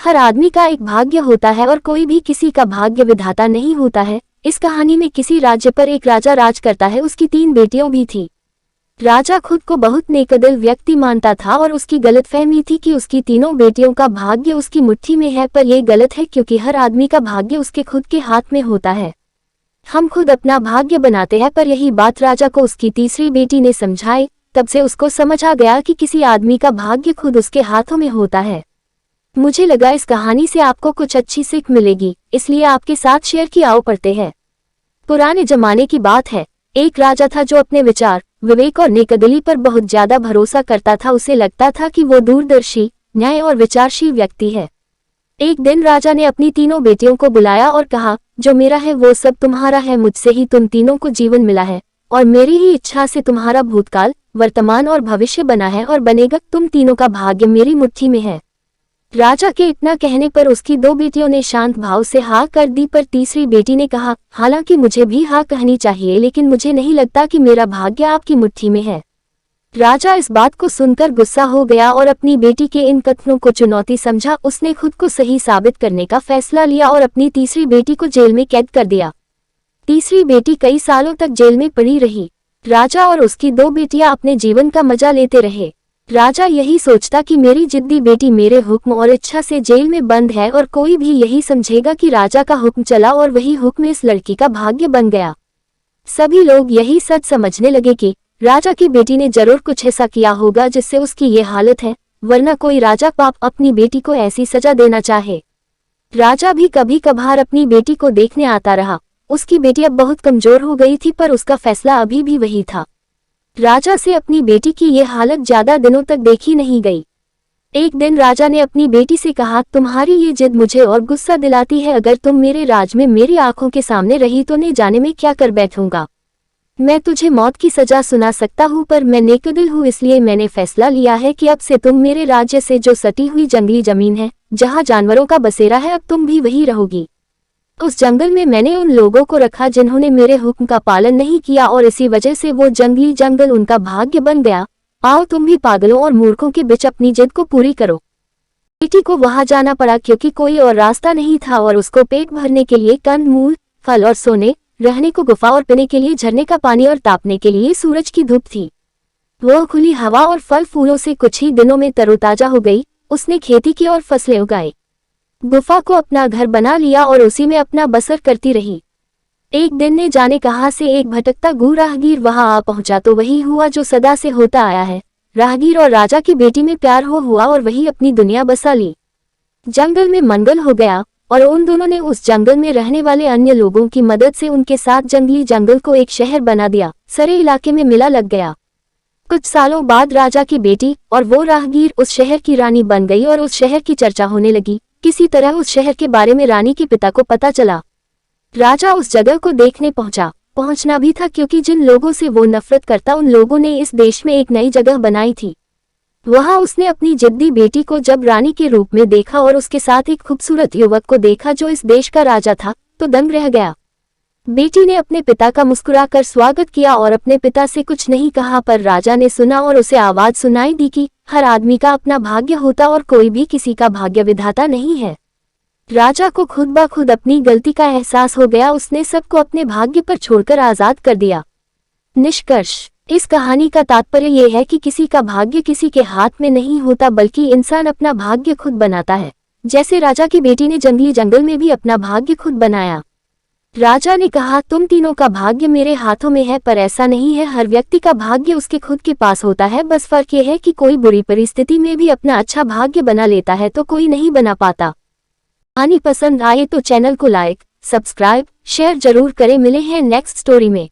हर आदमी का एक भाग्य होता है और कोई भी किसी का भाग्य विधाता नहीं होता है। इस कहानी में किसी राज्य पर एक राजा राज करता है। उसकी 3 बेटियां भी थी। राजा खुद को बहुत नेकदिल व्यक्ति मानता था और उसकी गलतफहमी थी कि उसकी तीनों बेटियों का भाग्य उसकी मुट्ठी में है, पर यह गलत है क्योंकि हर आदमी का भाग्य उसके खुद के हाथ में होता है। हम खुद अपना भाग्य बनाते हैं, पर यही बात राजा को उसकी तीसरी बेटी ने समझाई। तब से उसको समझ आ गया कि किसी आदमी का भाग्य खुद उसके हाथों में होता है। मुझे लगा इस कहानी से आपको कुछ अच्छी सीख मिलेगी, इसलिए आपके साथ शेयर की। आओ पढ़ते हैं। पुराने जमाने की बात है। एक राजा था जो अपने विचार, विवेक और नेकदिली पर बहुत ज्यादा भरोसा करता था। उसे लगता था कि वो दूरदर्शी, न्याय और विचारशील व्यक्ति है। एक दिन राजा ने अपनी तीनों बेटियों को बुलाया और कहा, जो मेरा है वो सब तुम्हारा है। मुझसे ही तुम तीनों को जीवन मिला है और मेरी ही इच्छा से तुम्हारा भूतकाल, वर्तमान और भविष्य बना है और बनेगा। तुम तीनों का भाग्य मेरी मुट्ठी में है। राजा के इतना कहने पर उसकी 2 बेटियों ने शांत भाव से हाँ कर दी, पर तीसरी बेटी ने कहा, हालांकि मुझे भी हाँ कहनी चाहिए, लेकिन मुझे नहीं लगता कि मेरा भाग्य आपकी मुट्ठी में है। राजा इस बात को सुनकर गुस्सा हो गया और अपनी बेटी के इन कथनों को चुनौती समझा। उसने खुद को सही साबित करने का फैसला लिया और अपनी तीसरी बेटी को जेल में कैद कर दिया। तीसरी बेटी कई सालों तक जेल में पड़ी रही। राजा और उसकी 2 बेटियां अपने जीवन का मजा लेते रहे। राजा यही सोचता कि मेरी जिद्दी बेटी मेरे हुक्म और इच्छा से जेल में बंद है और कोई भी यही समझेगा कि राजा का हुक्म चला और वही हुक्म इस लड़की का भाग्य बन गया। सभी लोग यही सच समझने लगे कि राजा की बेटी ने जरूर कुछ ऐसा किया होगा जिससे उसकी ये हालत है, वरना कोई राजा पाप अपनी बेटी को ऐसी सजा देना चाहे। राजा भी कभी कभार अपनी बेटी को देखने आता रहा। उसकी बेटी अब बहुत कमजोर हो गई थी, पर उसका फैसला अभी भी वही था। राजा से अपनी बेटी की ये हालत ज्यादा दिनों तक देखी नहीं गई। एक दिन राजा ने अपनी बेटी से कहा, तुम्हारी ये जिद मुझे और गुस्सा दिलाती है। अगर तुम मेरे राज में मेरी आंखों के सामने रही तो न जाने में क्या कर बैठूंगा। मैं तुझे मौत की सजा सुना सकता हूँ, पर मैं नेकदिल हूँ, इसलिए मैंने फैसला लिया है कि अब से तुम मेरे राज्य से, जो सटी हुई जंगली जमीन है जहाँ जानवरों का बसेरा है, अब तुम भी वही रहोगी। उस जंगल में मैंने उन लोगों को रखा जिन्होंने मेरे हुक्म का पालन नहीं किया और इसी वजह से वो जंगली जंगल उनका भाग्य बन गया। आओ तुम भी पागलों और मूर्खों के बीच अपनी जिद को पूरी करो। बेटी को वहां जाना पड़ा क्योंकि कोई और रास्ता नहीं था और उसको पेट भरने के लिए कंद मूल, फल और सोने, रहने को गुफा और पीने के लिए झरने का पानी और तापने के लिए सूरज की धूप थी। वो खुली हवा और फल फूलों से कुछ ही दिनों में तरोताजा हो गई। उसने खेती की और फसलें उगाई, गुफा को अपना घर बना लिया और उसी में अपना बसर करती रही। एक दिन ने जाने कहां से एक भटकता गू राहगीर वहां आ पहुंचा तो वही हुआ जो सदा से होता आया है। राहगीर और राजा की बेटी में प्यार हुआ और वही अपनी दुनिया बसा ली। जंगल में मंगल हो गया और उन दोनों ने उस जंगल में रहने वाले अन्य लोगों की मदद से उनके साथ जंगली जंगल को एक शहर बना दिया। सारे इलाके में मिला लग गया। कुछ सालों बाद राजा की बेटी और वो राहगीर उस शहर की रानी बन गई और उस शहर की चर्चा होने लगी। किसी तरह उस शहर के बारे में रानी के पिता को पता चला। राजा उस जगह को देखने पहुंचना भी था क्योंकि जिन लोगों से वो नफरत करता उन लोगों ने इस देश में एक नई जगह बनाई थी। वहां उसने अपनी जिद्दी बेटी को जब रानी के रूप में देखा और उसके साथ एक खूबसूरत युवक को देखा जो इस देश का राजा था, तो दंग रह गया। बेटी ने अपने पिता का मुस्कुराकर स्वागत किया और अपने पिता से कुछ नहीं कहा, पर राजा ने सुना और उसे आवाज सुनाई दी कि हर आदमी का अपना भाग्य होता और कोई भी किसी का भाग्य विधाता नहीं है। राजा को खुद ब खुद अपनी गलती का एहसास हो गया। उसने सबको अपने भाग्य पर छोड़कर आजाद कर दिया। निष्कर्ष, इस कहानी का तात्पर्य यह है कि किसी का भाग्य किसी के हाथ में नहीं होता, बल्कि इंसान अपना भाग्य खुद बनाता है। जैसे राजा की बेटी ने जंगली जंगल में भी अपना भाग्य खुद बनाया। राजा ने कहा, तुम तीनों का भाग्य मेरे हाथों में है, पर ऐसा नहीं है। हर व्यक्ति का भाग्य उसके खुद के पास होता है। बस फर्क यह है कि कोई बुरी परिस्थिति में भी अपना अच्छा भाग्य बना लेता है तो कोई नहीं बना पाता। कहानी पसंद आए तो चैनल को लाइक, सब्सक्राइब, शेयर जरूर करें। मिले हैं नेक्स्ट स्टोरी में।